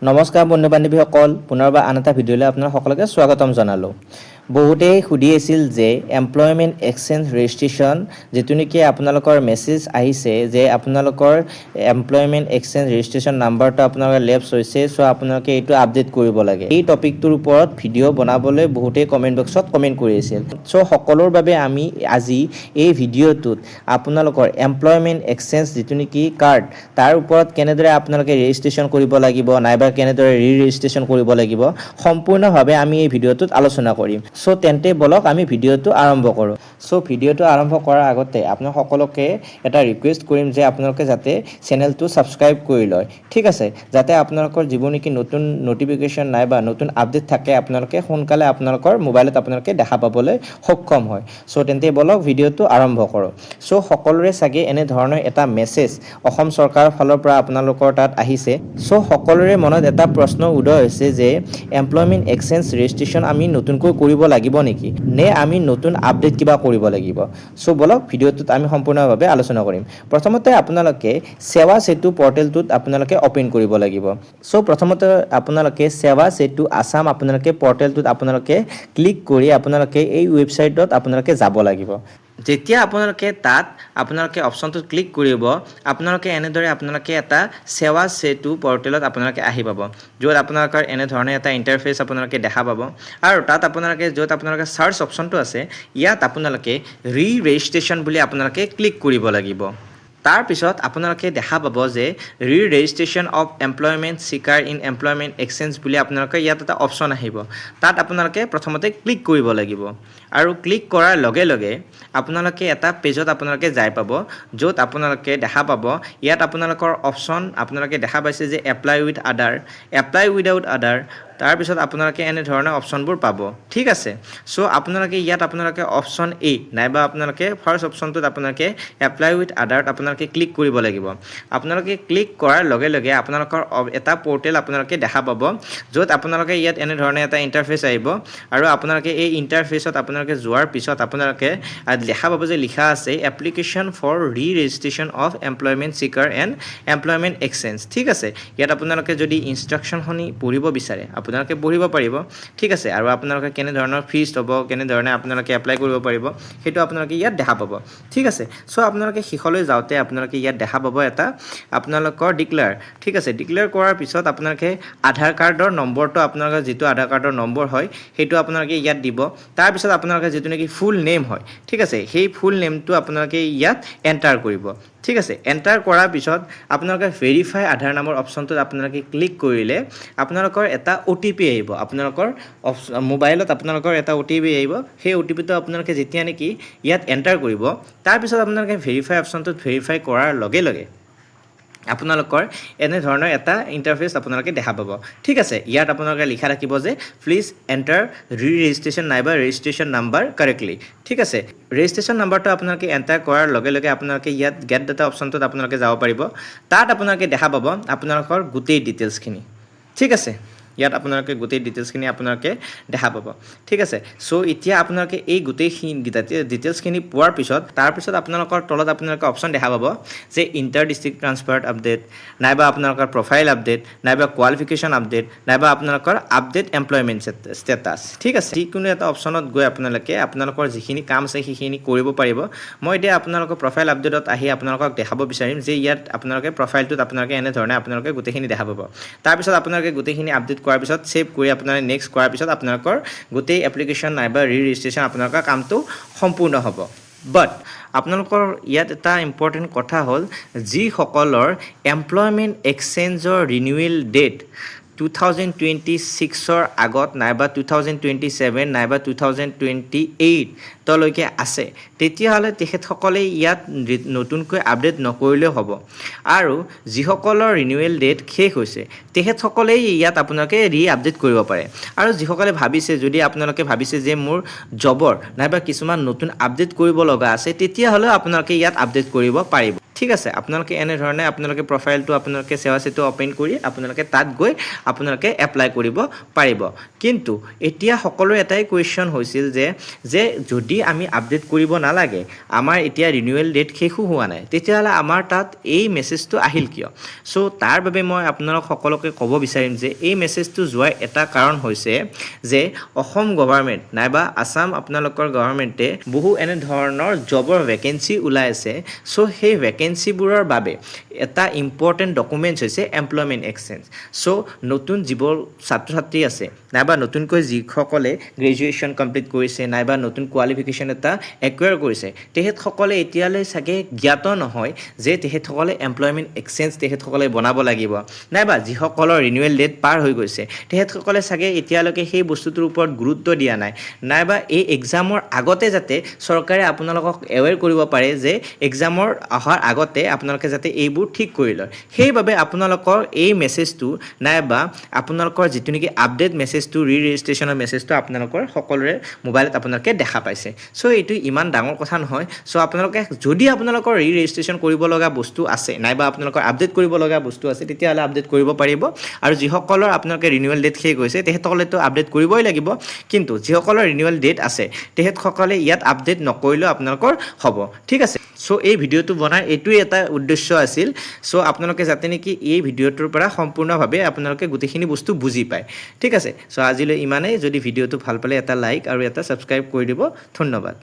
নমস্কাৰ বন্ধু বান্ধৱীসকল পুনৰবাৰ আন এটা ভিডিঅ'লৈ আপোনালোক সকলোকে স্বাগতম জনালোঁ বহুতেই সুধি আছিল যে এমপ্লয়মেণ্ট এক্সচেঞ্জ ৰেজিষ্ট্ৰেশ্যন যেটো নেকি আপোনালোকৰ মেছেজ আহিছে যে আপোনালোকৰ এমপ্লয়মেণ্ট এক্সচেঞ্জ ৰেজিষ্ট্ৰেশ্যন নাম্বাৰটো আপোনালোকৰ লেপছ হৈছে সো আপোনালোকে এইটো আপডেট কৰিব লাগে এই টপিকটোৰ ওপৰত ভিডিঅ' বনাবলৈ বহুতেই কমেন্ট বক্সত কমেন্ট কৰি আছিল সো সকলোৰ বাবে আমি আজি এই ভিডিঅ'টোত আপোনালোকৰ এমপ্লয়মেণ্ট এক্সচেঞ্জ যেটো নেকি কাৰ্ড তাৰ ওপৰত কেনেদৰে আপোনালোকে ৰেজিষ্ট্ৰেশ্যন কৰিব লাগিব নাইবা কেনেদৰে ৰেজিষ্ট্ৰেশ্যন কৰিব লাগিব সম্পূৰ্ণভাৱে আমি এই ভিডিঅ'টোত আলোচনা কৰিম সো তেন্তে বলক আমি ভিডিঅ'টো আৰম্ভ কৰোঁ সো ভিডিঅ'টো আৰম্ভ কৰাৰ আগতে আপোনাক সকলোকে এটা ৰিকুৱেষ্ট কৰিম যে আপোনালোকে যাতে চেনেলটো সাবস্ক্ৰাইব কৰি লয় ঠিক আছে যাতে আপোনালোকৰ যিবোৰ নেকি নতুন নটিফিকেশ্যন নাইবা নতুন আপডেট থাকে আপোনালোকে সোনকালে আপোনালোকৰ মোবাইলত আপোনালোকে দেখা পাবলৈ সক্ষম হয় সো তেন্তে বলক ভিডিঅ'টো আৰম্ভ কৰোঁ সো সকলোৰে চাগে এনে ধৰণৰ এটা মেছেজ অসম চৰকাৰৰ ফালৰ পৰা আপোনালোকৰ তাত আহিছে সো সকলোৰে মনত এটা প্ৰশ্ন উদয় হৈছে যে এমপ্লয়মেণ্ট এক্সচেঞ্জ ৰেজিষ্ট্ৰেশ্যন আমি নতুনকৈ কৰিব লাগিব নেকি নে আমি নতুন আপডেট কিবা কৰিব লাগিব সো বলক ভিডিঅ'টোত আমি সম্পূৰ্ণভাৱে আলোচনা কৰিম প্ৰথমতে আপোনালোকে সেৱা সেতু পৰ্টেলটোত আপোনালোকে ওপেন কৰিব লাগিব সো প্ৰথমতে আপোনালোকে সেৱা সেতু আসাম আপোনালোকে পৰ্টেলটোত আপোনালোকে ক্লিক কৰি আপোনালোকে এই ৱেবছাইটত আপোনালোকে যাব লাগিব যেতিয়া আপোনালোকে তাত আপোনালোকে অপচনটো ক্লিক কৰিব আপোনালোকে এনেদৰে আপোনালোকে এটা সেৱা সেতু পৰ্টেলত আপোনালোকে আহি পাব য'ত আপোনালোকৰ এনে ধৰণে এটা ইন্টাৰফেস আপোনালোকে দেখা পাব আৰু তাত আপোনালোকে য'ত আপোনালোকে সাৰ্চ অপচনটো আছে ইয়াত আপোনালোকে ৰেজিষ্ট্ৰেশ্যন বুলি আপোনালোকে ক্লিক কৰিব লাগিব তাৰ পিছত আপোনালোকে দেখা পাব যে registration of employment seeker in employment exchange বুলি আপোনালোকে ইয়াত এটা অপচন আহিব তাত আপোনালোকে প্ৰথমতে ক্লিক কৰিব লাগিব আৰু ক্লিক কৰাৰ লগে লগে আপোনালোকে এটা পেজত আপোনালোকে যাই পাব য'ত আপোনালোকে দেখা পাব ইয়াত আপোনালোকৰ অপচন আপোনালোকে দেখা পাইছে যে এপ্লাই উইথ আদাৰ এপ্লাই উইদাউট আদাৰ তাৰ পিছত আপোনালোকে এনে ধৰণৰ অপচনবোৰ পাব ঠিক আছে সো আপোনালোকে ইয়াত আপোনালোকে অপচন এ নাইবা আপোনালোকে ফাৰ্স্ট অপচনটোত আপোনালোকে এপ্লাই উইথ আদাৰত আপোনালোকে ক্লিক কৰিব লাগিব আপোনালোকে ক্লিক কৰাৰ লগে লগে আপোনালোকৰ এটা পৰ্টেল আপোনালোকে দেখা পাব য'ত আপোনালোকে ইয়াত এনে ধৰণে এটা ইন্টাৰফেস আহিব আৰু আপোনালোকে এই ইন্টাৰফেসত আপোনালোকে যোৱাৰ পিছত আপোনালোকে দেখা পাব যে লিখা আছে application for registration of employment seeker and employment exchange ঠিক আছে ইয়াত আপোনালোকে যদি ইনষ্ট্ৰাকচনখনি পঢ়িব বিচাৰে আপোনালোকে পঢ়িব পাৰিব ঠিক আছে আৰু আপোনালোকে কেনে ধৰণৰ ফিজ হ'ব কেনে ধৰণে আপোনালোকে এপ্লাই কৰিব পাৰিব হেতু আপোনালোকে ইয়াত দেখা পাব ঠিক আছে সো আপোনালোকে শিখলৈ যাওতে আপোনালোকে ইয়াত দেখা পাব এটা আপোনালোকৰ ডিক্লেয়াৰ ঠিক আছে ডিক্লেয়াৰ কৰাৰ পিছত আপোনালোকে আধাৰ কাৰ্ডৰ নম্বৰটো আপোনালোকৰ যেটো আধাৰ কাৰ্ডৰ নম্বৰ হয় হেতু আপোনালোকে ইয়াত দিব তাৰ পিছত আপোনালোকে যেটো নেকি ফুল নেম হয় ঠিক আছে সেই ফুল নেমটো আপোনালোকে ইয়াত এন্টাৰ কৰিব ঠিক আছে এন্টাৰ কৰাৰ পিছত আপোনালোকে ভেৰিফাই আধাৰ নামৰ অপচনটোত আপোনালোকে ক্লিক কৰিলে আপোনালোকৰ এটা ওটিপি আহিব আপোনালোকৰ মোবাইলত আপোনালোকৰ এটা ওটিপি আহিব সেই ওটিপিটো আপোনালোকে যেতিয়া নেকি ইয়াত এন্টাৰ কৰিব তাৰ পিছত আপোনালোকে ভেৰিফাই অপচনটোত ভেৰিফাই কৰাৰ লগে লগে আপোনালোকৰ এনে ধৰণৰ এটা ইন্টাৰফেস আপোনালোকে দেখা পাব ঠিক আছে ইয়াত আপোনালোকে লিখা থাকিব যে প্লিজ এন্টাৰ ৰেজিষ্ট্ৰেশ্যন নাইবা ৰেজিষ্ট্ৰেশ্যন নাম্বাৰ কাৰেক্টলি ঠিক আছে ৰেজিষ্ট্ৰেশ্যন নাম্বাৰটো আপোনালোকে এন্টাৰ কৰাৰ লগে লগে আপোনালোকে ইয়াত গেট ডাটা অপচনটোত আপোনালোকে যাব পাৰিব তাত আপোনালোকে দেখা পাব আপোনালোকৰ গোটেই ডিটেইলছখিনি ঠিক আছে ইয়াত আপোনালোকে গোটেই ডিটেইলছখিনি আপোনালোকে দেখা পাব ঠিক আছে সো এতিয়া আপোনালোকে এই গোটেইখিনি ডিটেইলছখিনি পোৱাৰ পিছত তাৰ পিছত আপোনালোকৰ তলত আপোনালোকে অপচন দেখা পাব যে ইন্টাৰ ডিস্ট্ৰিক্ট ট্ৰান্সফাৰ আপডেট নাইবা আপোনালোকৰ প্ৰফাইল আপডেট নাইবা কোৱালিফিকেশ্যন আপডেট নাইবা আপোনালোকৰ আপডেট এমপ্লয়মেণ্ট ষ্টেটাছ ঠিক আছে যিকোনো এটা অপচনত গৈ আপোনালোকে আপোনালোকৰ যিখিনি কাম আছে সেইখিনি কৰিব পাৰিব মই এতিয়া আপোনালোকৰ প্ৰফাইল আপডেটত আহি আপোনালোকক দেখাব বিচাৰিম যে ইয়াত আপোনালোকে প্ৰফাইলটোত আপোনালোকে এনে ধৰণে আপোনালোকে গোটেইখিনি দেখা পাব তাৰ পিছত আপোনালোকে গোটেইখিনি আপডেট কৰাৰ পিছত সেভ কৰি আপোনালোকে নেক্সট কৰাৰ পিছত আপোনালোকৰ গোটেই এপ্লিকেশ্যন নাইবা ৰেজিষ্ট্ৰেশ্যন আপোনালোকৰ কামটো সম্পূৰ্ণ হ'ব বাট আপোনালোকৰ ইয়াত এটা ইম্পৰ্টেণ্ট কথা হ'ল যিসকলৰ এমপ্লয়মেণ্ট এক্সচেঞ্জৰ ৰিনিউৱেল ডেট 2026 আগত নাইবা 2027 নাইবা 2028 তলৈকে আছে তেতিয়াহলে তেখেতসকলে ইয়াত নতুনকৈ আপডেট নকৰিলেও হ'ব আৰু যিসকলৰ ৰিনিউৱেল ডেট শেষ হৈছে তেখেতসকলে ইয়াত আপোনালোকে আপডেট কৰিব পাৰে আৰু যিসকলে ভাবিছে যদি আপোনালোকে ভাবিছে যে মোৰ জবৰ নাইবা কিছুমান নতুন আপডেট কৰিব লগা আছে তেতিয়াহলে আপোনালোকে ইয়াত আপডেট কৰিব পাৰিব ঠিক আছে আপোনালোকে এনে ধৰণে আপোনালোকে প্ৰফাইলটো আপোনালোকে সেৱা সেতু ওপেন কৰি আপোনালোকে তাত গৈ আপোনালোকে এপ্লাই কৰিব পাৰিব কিন্তু এতিয়া সকলো এটাই কোৱেশ্চন হৈছিল যে যদি আমি আপডেট কৰিব নালাগে আমাৰ এতিয়া ৰিনিউৱেল ডেট শেষো হোৱা নাই তেতিয়াহ'লে আমাৰ তাত এই মেছেজটো আহিল কিয় সো তাৰ বাবে মই আপোনালোক সকলোকে ক'ব বিচাৰিম যে এই মেছেজটো যোৱাৰ এটা কাৰণ হৈছে যে অসম গভৰ্ণমেণ্ট নাইবা আসাম আপোনালোকৰ গভৰ্ণমেণ্টে বহু এনে ধৰণৰ জবৰ ভেকেন্সি ওলাই আছে সো সেই ভেকেন্সিবোৰৰ বাবে এটা ইম্পৰ্টেণ্ট ডকুমেণ্টছ হৈছে এমপ্লয়মেণ্ট এক্সচেঞ্জ সো নতুন যিবোৰ ছাত্ৰ ছাত্ৰী আছে নাইবা নতুনকৈ যিসকলে গ্ৰেজুৱেশ্যন কমপ্লিট কৰিছে নাইবা নতুন কোৱালিফিকেশ্যন এটা একুৱায়াৰ কৰিছে তেখেতসকলে এতিয়ালৈ চাগে জ্ঞাত নহয় যে তেখেতসকলে এমপ্লয়মেণ্ট এক্সচেঞ্জ তেখেতসকলে বনাব লাগিব নাইবা যিসকলৰ ৰিনিউৱেল ডেট পাৰ হৈ গৈছে তেখেতসকলে চাগে এতিয়ালৈকে সেই বস্তুটোৰ ওপৰত গুৰুত্ব দিয়া নাই নাইবা এই এক্সামৰ আগতে যাতে চৰকাৰে আপোনালোকক এৱেৰ কৰিব পাৰে যে এক্সামৰ অহাৰ আগতে আপোনালোকে যাতে এইবোৰ ঠিক কৰি লয় সেইবাবে আপোনালোকৰ এই মেছেজটো নাইবা আপোনালোকৰ যিটো নেকি আপডেট মেছেজটো ৰেজিষ্ট্ৰেশ্যনৰ মেছেজটো আপোনালোকৰ সকলোৰে মোবাইলত আপোনালোকে দেখা পাইছে সো এইটো ইমান ডাঙৰ কথা নহয় সো আপোনালোকে যদি আপোনালোকৰ ৰেজিষ্ট্ৰেশ্যন কৰিব লগা বস্তু আছে নাইবা আপোনালোকৰ আপডেট কৰিব লগা বস্তু আছে তেতিয়াহ'লে আপডেট কৰিব পাৰিব আৰু যিসকলৰ আপোনালোকে ৰিনিউৱেল ডেট শেষ হৈছে তেখেতসকলেতো আপডেট কৰিবই লাগিব কিন্তু যিসকলৰ ৰিনিউৱেল ডেট আছে তেখেতসকলে ইয়াত আপডেট নকৰিলেও আপোনালোকৰ হ'ব ঠিক আছে সো এই ভিডিঅ'টো বনাৰ এইটোৱে এটা উদ্দেশ্য আছিল সো আপোনালোকে যাতে নেকি এই ভিডিঅ'টোৰ পৰা সম্পূৰ্ণভাৱে আপোনালোকে গোটেইখিনি বস্তু বুজি পায় ঠিক আছে সো আজিলৈ ইমানেই যদি ভিডিঅ'টো ভাল পালে এটা লাইক আৰু এটা ছাবস্ক্ৰাইব কৰি দিব ধন্যবাদ